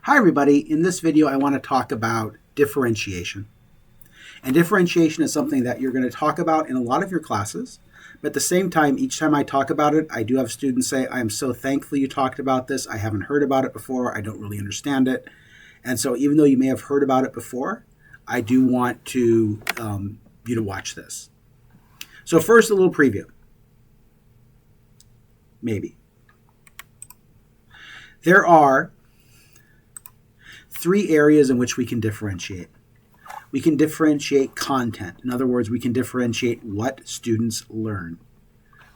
Hi everybody, in this video I want to talk about differentiation. And differentiation is something that you're going to talk about in a lot of your classes, but at the same time, each time I talk about it, I do have students say, I am so thankful you talked about this, I haven't heard about it before, I don't really understand it. And so even though you may have heard about it before, I do want you to watch this. So first, a little preview. Maybe. There are three areas in which we can differentiate. We can differentiate content. In other words, we can differentiate what students learn.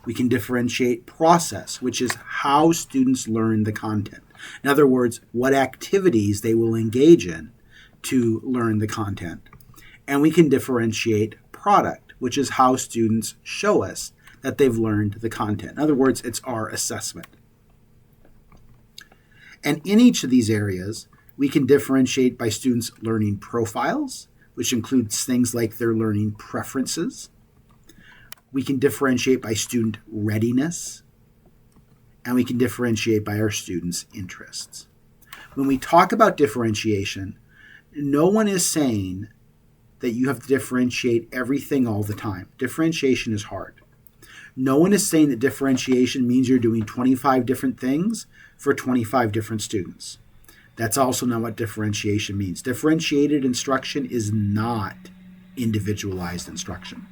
We can differentiate process, which is how students learn the content. In other words, what activities they will engage in to learn the content. And we can differentiate product, which is how students show us that they've learned the content. In other words, it's our assessment. And in each of these areas, we can differentiate by students' learning profiles, which includes things like their learning preferences. We can differentiate by student readiness, and we can differentiate by our students' interests. When we talk about differentiation, no one is saying that you have to differentiate everything all the time. Differentiation is hard. No one is saying that differentiation means you're doing 25 different things for 25 different students. That's also not what differentiation means. Differentiated instruction is not individualized instruction.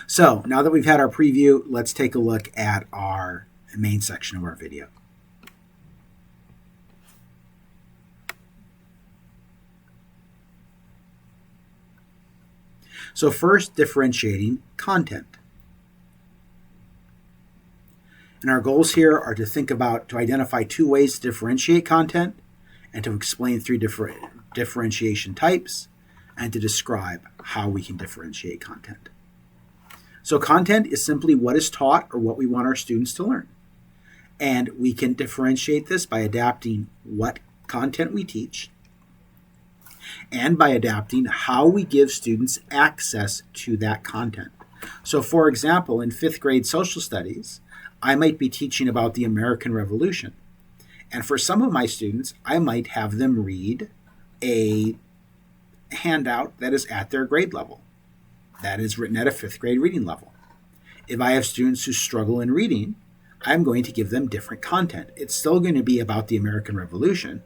So now that we've had our preview, let's take a look at our main section of our video. So first, differentiating content. And our goals here are to identify two ways to differentiate content and to explain three different differentiation types and to describe how we can differentiate content. So content is simply what is taught or what we want our students to learn. And we can differentiate this by adapting what content we teach and by adapting how we give students access to that content. So for example, in 5th grade social studies, I might be teaching about the American Revolution. And for some of my students, I might have them read a handout that is at their grade level, that is written at a 5th grade reading level. If I have students who struggle in reading, I'm going to give them different content. It's still going to be about the American Revolution,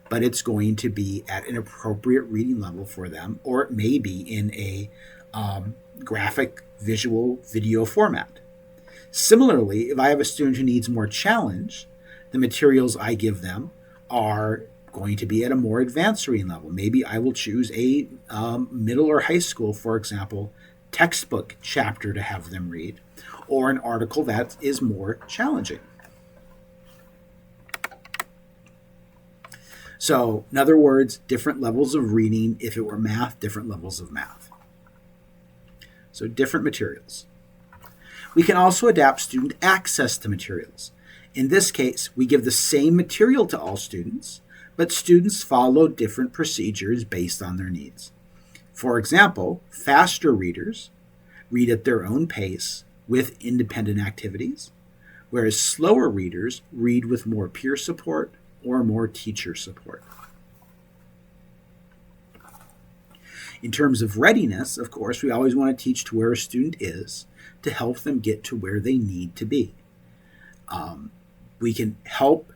but it's going to be at an appropriate reading level for them, or it may be in a graphic, visual, video format. Similarly, if I have a student who needs more challenge, the materials I give them are going to be at a more advanced reading level. Maybe I will choose a middle or high school, for example, textbook chapter to have them read, or an article that is more challenging. So, in other words, different levels of reading. If it were math, different levels of math. So, different materials. We can also adapt student access to materials. In this case, we give the same material to all students, but students follow different procedures based on their needs. For example, faster readers read at their own pace with independent activities, whereas slower readers read with more peer support or more teacher support. In terms of readiness, of course, we always want to teach to where a student is to help them get to where they need to be. We can help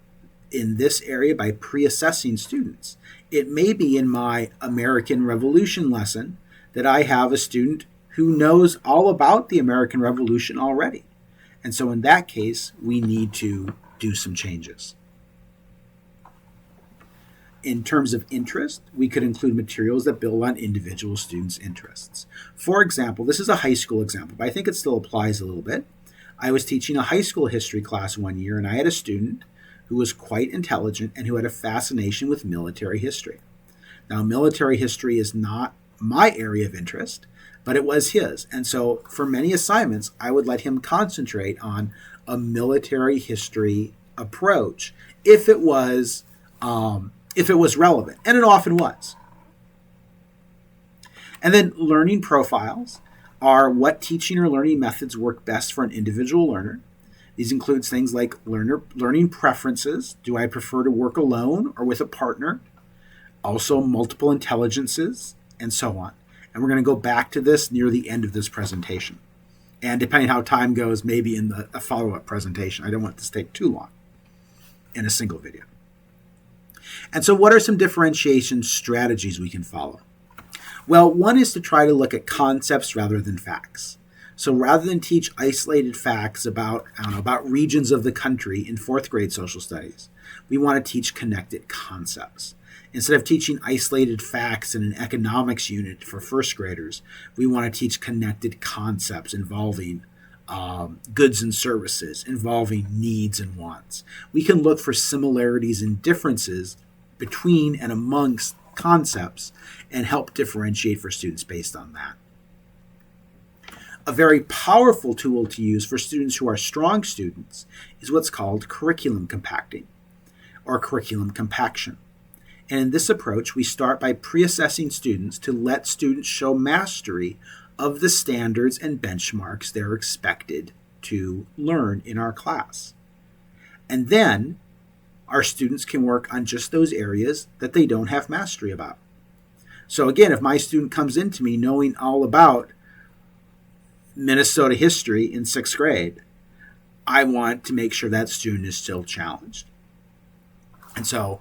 in this area by pre-assessing students. It may be in my American Revolution lesson that I have a student who knows all about the American Revolution already. And so in that case, we need to do some changes. In terms of interest, we could include materials that build on individual students' interests. For example, this is a high school example, but I think it still applies a little bit. I was teaching a high school history class one year, and I had a student who was quite intelligent and who had a fascination with military history. Now, military history is not my area of interest, but it was his. And so for many assignments, I would let him concentrate on a military history approach if it was relevant, and it often was. And then learning profiles. are what teaching or learning methods work best for an individual learner. These includes things like learning preferences. Do I prefer to work alone or with a partner? Also multiple intelligences, and so on. And we're going to go back to this near the end of this presentation. And depending how time goes, maybe in a follow-up presentation. I don't want this to take too long in a single video. And so what are some differentiation strategies we can follow? Well, one is to try to look at concepts rather than facts. So rather than teach isolated facts about regions of the country in fourth grade social studies, we want to teach connected concepts. Instead of teaching isolated facts in an economics unit for first graders, we want to teach connected concepts involving goods and services, involving needs and wants. We can look for similarities and differences between and amongst concepts and help differentiate for students based on that. A very powerful tool to use for students who are strong students is what's called curriculum compacting or curriculum compaction. And in this approach, we start by pre-assessing students to let students show mastery of the standards and benchmarks they're expected to learn in our class. And then our students can work on just those areas that they don't have mastery about. So again, if my student comes into me knowing all about Minnesota history in sixth grade, I want to make sure that student is still challenged. And so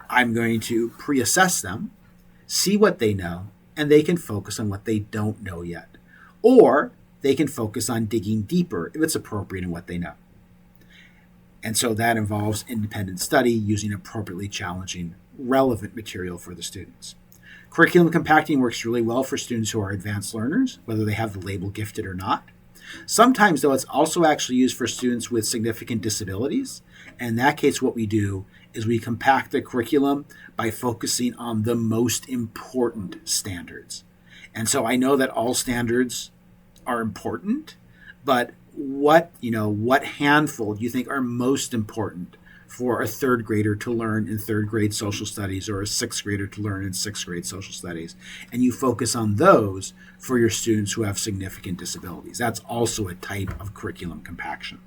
I'm going to pre-assess them, see what they know, and they can focus on what they don't know yet. Or they can focus on digging deeper if it's appropriate in what they know. And so that involves independent study using appropriately challenging, relevant material for the students. Curriculum compacting works really well for students who are advanced learners, whether they have the label gifted or not. Sometimes, though, it's also actually used for students with significant disabilities. And in that case, what we do is we compact the curriculum by focusing on the most important standards. And so I know that all standards are important, but what handful do you think are most important for a third grader to learn in third grade social studies or a sixth grader to learn in sixth grade social studies? And you focus on those for your students who have significant disabilities. That's also a type of curriculum compaction.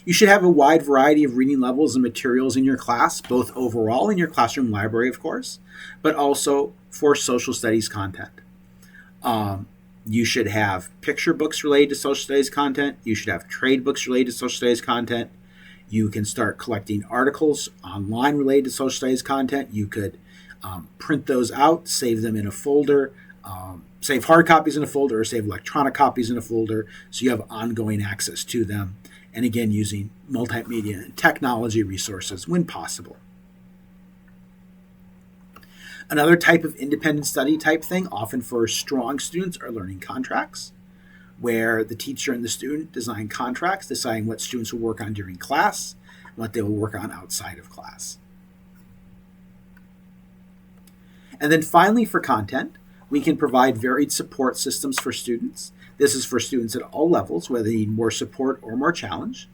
You should have a wide variety of reading levels and materials in your class, both overall in your classroom library, of course, but also for social studies content. You should have picture books related to social studies content. You should have trade books related to social studies content. You can start collecting articles online related to social studies content. You could print those out, save them in a folder, save hard copies in a folder, or save electronic copies in a folder so you have ongoing access to them. And again, using multimedia and technology resources when possible. Another type of independent study type thing, often for strong students, are learning contracts, where the teacher and the student design contracts, deciding what students will work on during class and what they will work on outside of class. And then finally, for content, we can provide varied support systems for students. This is for students at all levels, whether they need more support or more challenge.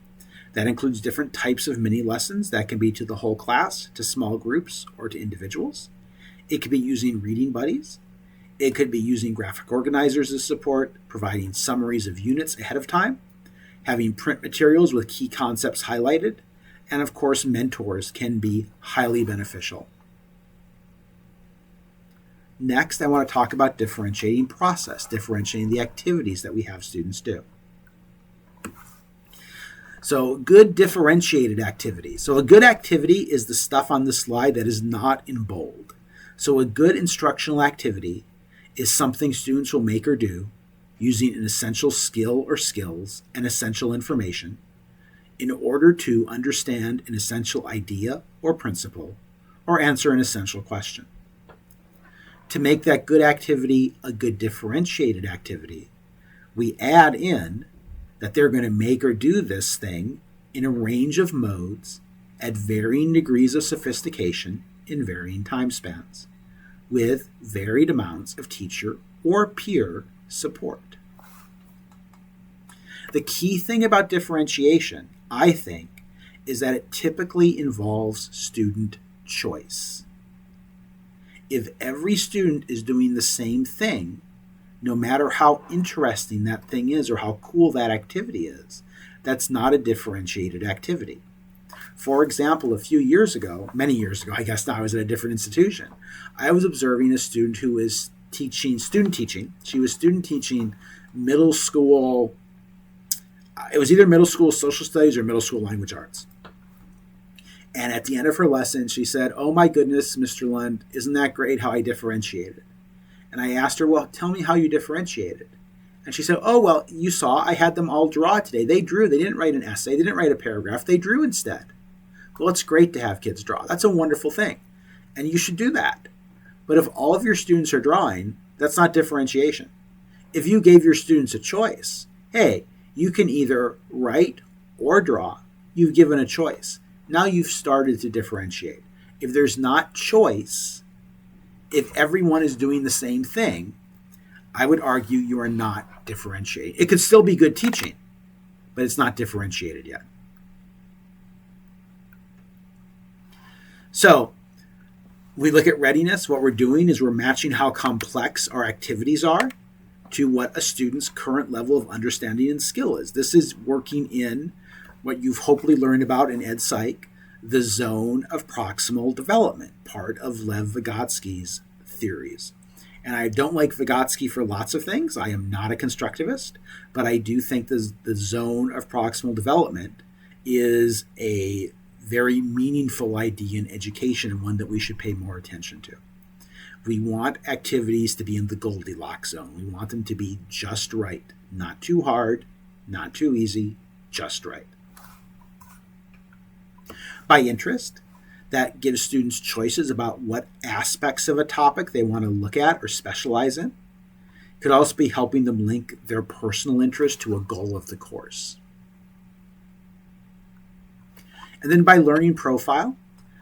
That includes different types of mini lessons that can be to the whole class, to small groups, or to individuals. It could be using reading buddies. It could be using graphic organizers as support, providing summaries of units ahead of time, having print materials with key concepts highlighted, and of course, mentors can be highly beneficial. Next, I want to talk about differentiating process, differentiating the activities that we have students do. So good differentiated activities. So a good activity is the stuff on the slide that is not in bold. So a good instructional activity is something students will make or do using an essential skill or skills and essential information in order to understand an essential idea or principle or answer an essential question. To make that good activity a good differentiated activity, we add in that they're going to make or do this thing in a range of modes at varying degrees of sophistication in varying time spans, with varied amounts of teacher or peer support. The key thing about differentiation, I think, is that it typically involves student choice. If every student is doing the same thing, no matter how interesting that thing is or how cool that activity is, that's not a differentiated activity. For example, a few years ago, many years ago, I guess now I was at a different institution, I was observing a student who was student teaching. She was student teaching middle school. It was either middle school social studies or middle school language arts. And at the end of her lesson, she said, "Oh my goodness, Mr. Lund, isn't that great how I differentiated?" And I asked her, "Well, tell me how you differentiated." And she said, "Oh, well, you saw I had them all draw today. They drew. They didn't write an essay. They didn't write a paragraph. They drew instead." Well, it's great to have kids draw. That's a wonderful thing. And you should do that. But if all of your students are drawing, that's not differentiation. If you gave your students a choice, hey, you can either write or draw, you've given a choice. Now you've started to differentiate. If there's not choice, if everyone is doing the same thing, I would argue you are not differentiating. It could still be good teaching, but it's not differentiated yet. So we look at readiness. What we're doing is we're matching how complex our activities are to what a student's current level of understanding and skill is. This is working in what you've hopefully learned about in Ed Psych, the zone of proximal development, part of Lev Vygotsky's theories. And I don't like Vygotsky for lots of things. I am not a constructivist, but I do think the zone of proximal development is a very meaningful idea in education and one that we should pay more attention to. We want activities to be in the Goldilocks zone. We want them to be just right. Not too hard, not too easy, just right. By interest, that gives students choices about what aspects of a topic they want to look at or specialize in. It could also be helping them link their personal interest to a goal of the course. And then by learning profile,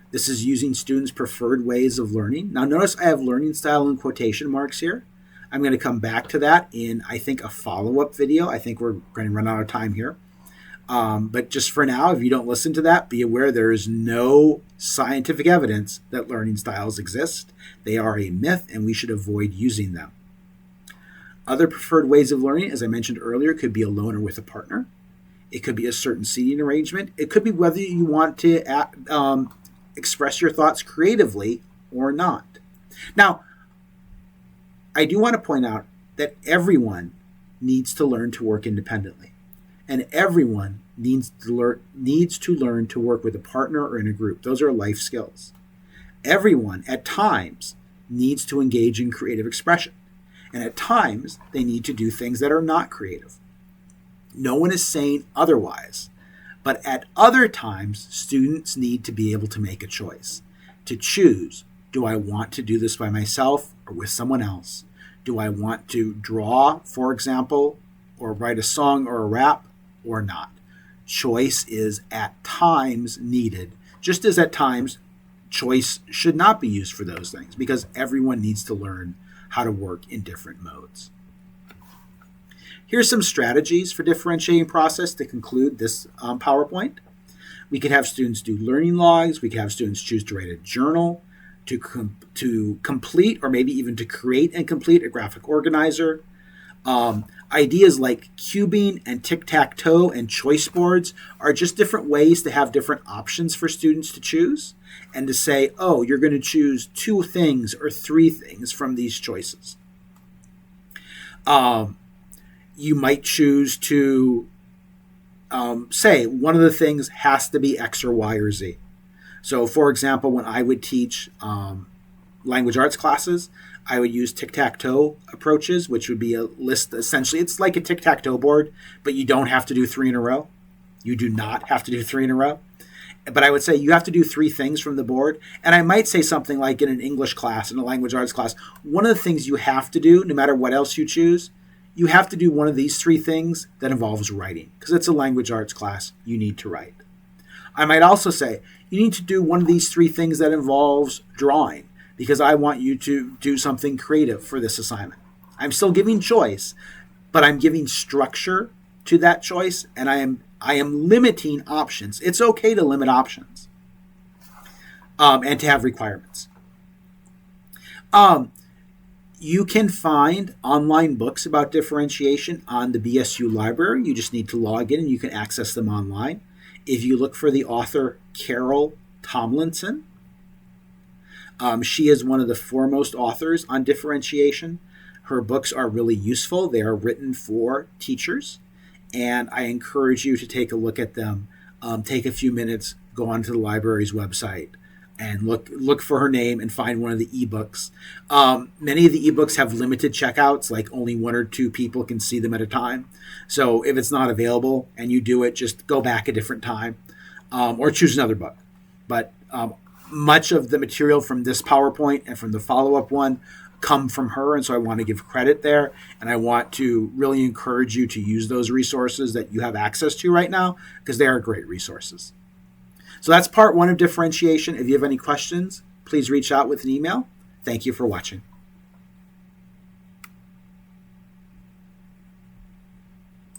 this is using students' preferred ways of learning. Now notice I have learning style in quotation marks here. I'm going to come back to that in, I think, a follow-up video. I think we're going to run out of time here. But just for now, if you don't listen to that, be aware there is no scientific evidence that learning styles exist. They are a myth, and we should avoid using them. Other preferred ways of learning, as I mentioned earlier, could be alone or with a partner. It could be a certain seating arrangement. It could be whether you want to express your thoughts creatively or not. Now, I do want to point out that everyone needs to learn to work independently. And everyone needs to learn to work with a partner or in a group. Those are life skills. Everyone, at times, needs to engage in creative expression. And at times, they need to do things that are not creative. No one is saying otherwise. But at other times, students need to be able to make a choice. To choose, do I want to do this by myself or with someone else? Do I want to draw, for example, or write a song or a rap, or not? Choice is at times needed, just as at times choice should not be used for those things, because everyone needs to learn how to work in different modes. Here's some strategies for differentiating process to conclude this PowerPoint. We could have students do learning logs. We could have students choose to write a journal, to complete or maybe even to create and complete a graphic organizer. Ideas like cubing and tic-tac-toe and choice boards are just different ways to have different options for students to choose and to say, oh, you're going to choose 2 things or 3 things from these choices. You might choose to say one of the things has to be X or Y or Z. So, for example, when I would teach language arts classes, I would use tic-tac-toe approaches, which would be a list. Essentially, it's like a tic-tac-toe board, but you don't have to do 3 in a row. You do not have to do 3 in a row. But I would say you have to do 3 things from the board. And I might say something like in an English class, in a language arts class, one of the things you have to do, no matter what else you choose, you have to do one of these 3 things that involves writing. Because it's a language arts class, you need to write. I might also say you need to do one of these 3 things that involves drawing, because I want you to do something creative for this assignment. I'm still giving choice, but I'm giving structure to that choice, and I am limiting options. It's okay to limit options and to have requirements. You can find online books about differentiation on the BSU library. You just need to log in and you can access them online. If you look for the author Carol Tomlinson, she is one of the foremost authors on differentiation. Her books are really useful. They are written for teachers, and I encourage you to take a look at them. Take a few minutes, go onto the library's website, and look for her name and find one of the ebooks. Many of the ebooks have limited checkouts, like only 1 or 2 people can see them at a time. So if it's not available and you do it, just go back a different time, or choose another book. But much of the material from this PowerPoint and from the follow-up one come from her, and so I want to give credit there, and I want to really encourage you to use those resources that you have access to right now, because they are great resources. So that's part 1 of differentiation. If you have any questions, please reach out with an email. Thank you for watching.